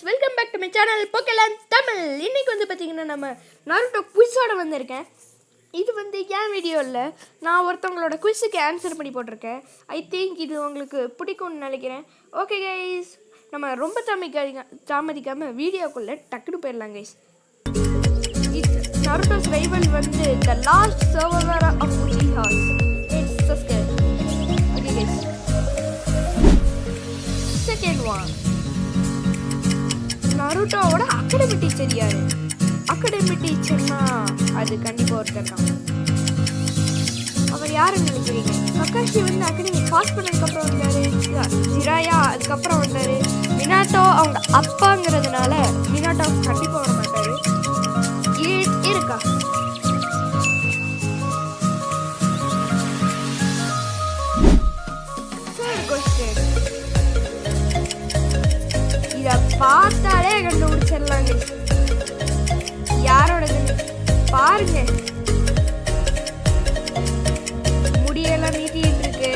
Welcome back to my channel போக்கெலான் தமிழ். இன்னைக்கு வந்து பார்த்தீங்கன்னா நம்ம நருட்டோ குவிஸோட வந்திருக்கேன். இது வந்து ஏன் வீடியோ இல்லை, நான் ஒருத்தவங்களோட குவிஸுக்கு ஆன்சர் பண்ணி போட்டிருக்கேன். ஐ திங்க் இது உங்களுக்கு பிடிக்கும்னு நினைக்கிறேன். ஓகே கைஸ், நம்ம ரொம்ப தாமதிக்காமல் வீடியோக்குள்ளே டக்குன்னு போயிடலாம் கைஸ். நருட்டோஸ் ரைவல் வந்து the last survivor of Uchihas. It's Sasuke. Okay guys, second one. நருட்டோவோட அகாடமி டீச்சர் யாரு? அகாடமி டீச்சர்னா அது கண்டிப்பாக ஒருத்தர் தான். அவர் யாருன்னு நினைக்கிறீங்க? கக்காஷி வந்து அகாடமி பாஸ் பண்ணதுக்கப்புறம் வந்தாரு. ஜிராயா அதுக்கப்புறம் வந்தாரு. மினாட்டோ அவங்க அப்பாங்கிறதுனால மினாட்டோ கண்டிப்பாக வர மாட்டாரு. இருக்கா? இதை பார்த்தாலே கண்டுபிடிச்சிடலாங்க யாரோடதுன்னு. பாருங்க, முடியெல்லாம் நீட்டிட்டு இருக்கு.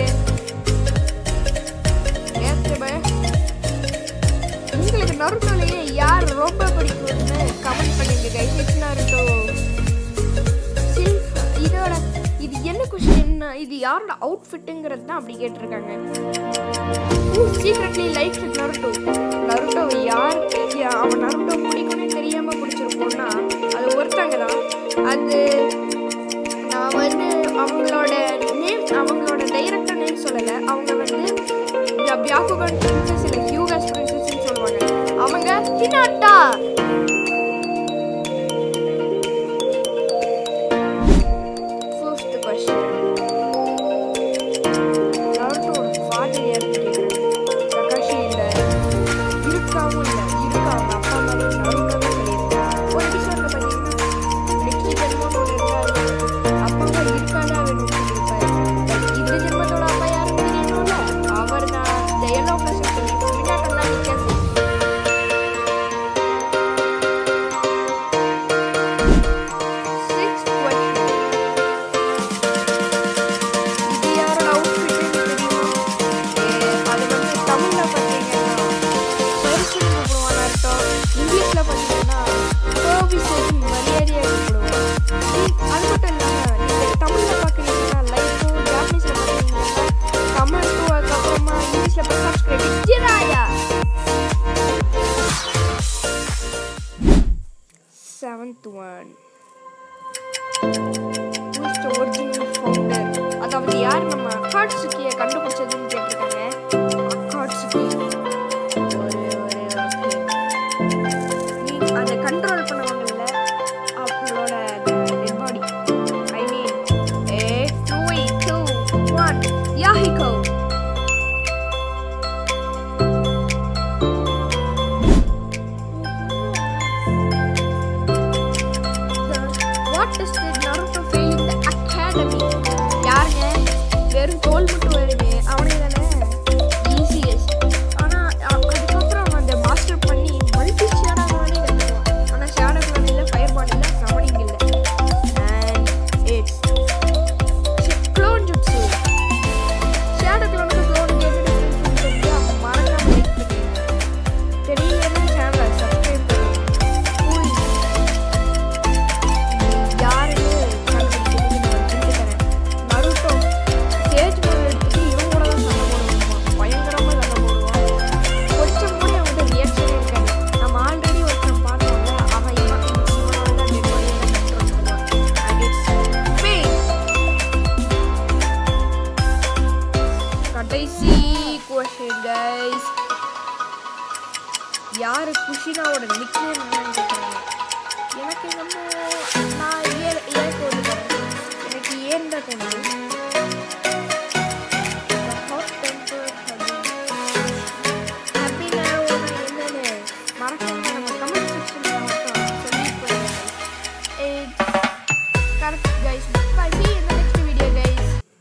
உங்களுக்கு நருட்டோலயே யார் ரொம்ப பிடிக்கும்னு கமெண்ட் பண்ணுங்க கைஸ். It's Naruto. இதோட இது என்ன கொஸ்டின், இது யாரோட அவுட்ஃபிட்டுங்கிறது தான் அப்படி கேட்டிருக்காங்க. Secretly like Naruto. நருட்டோ யார் அவன் நருட்டோ பிடிக்கும்னு தெரியாம பிடிச்சிருக்கோம்னா அது ஒருத்தங்க தான். அது நான் வந்து அவங்களோட நேம், அவங்களோட டைரக்டர் நேம் சொல்லலை. அவங்க வந்து பியாகுகன் பிரின்சஸ் இல்லை ஹியூகஸ் பிரின்சஸ்ன்னு சொல்லுவாங்க. அவங்க Hinata. Seventh one. Who's the original founder? அதாவது யார் நம்ம அக்காட்சுகியை கண்டுபிடிச்சதுன்னு கேட்டிருக்காங்க. அக்காட்சுகி அதை கண்ட்ரோல் பண்ணுவாங்கல்ல, அவங்களோட டெட் பாடி. ஐ மீன் 3, 2, 1 யாஹிகோ. வெறும் தோல் மட்டும் வருமே அவனே தானே. ஈஸியஸ்ட். ஆனால் அதுக்கப்புறம் அந்த மாஸ்டர் பண்ணி மல்டி ஷேடாக அவனே கற்றுக்குவான். ஆனால் ஷேடோ கிளான் இல்லை, ஃபயர் பால் இல்லை, சமனிங் இல்லை. And it's clone jutsu. Shadow கிளானுக்கு க்ளோனுக்கு என்ன டிஃப்ரென்ஸ் சொல்லி மறக்காம லைக் பண்ணுங்க. தெரியலன்னா சேனலை சப்ஸ்கிரைப் பண்ணுங்க. யாருன்னு கண்டுபிடிக்கிறது நான் சொல்லிட்டு தரேன். நருட்டோ ஸ்டேஜ் மேலே எடுத்துட்டு இவன் கூட தான் சண்டை போடுவான். பயங்கரமாக சண்டை போடுவான். கொஞ்சம் கூட அவன்கிட்ட ரியாக்ஷனே இருக்காது. நம்ம ஆல்ரெடி ஒருத்தன் பார்த்தோம்ல, அவன் இவனோட தான் டெட் பாடியை கண்ட்ரோல் பண்ணுவான். அண்ட் இட்ஸ் கடைசி குவெஸ்டின் கைஸ். யாரு குஷினாவோட நிக்நேம் என்னன்னு கேட்குறாங்க. எனக்கு என்னமோ நான்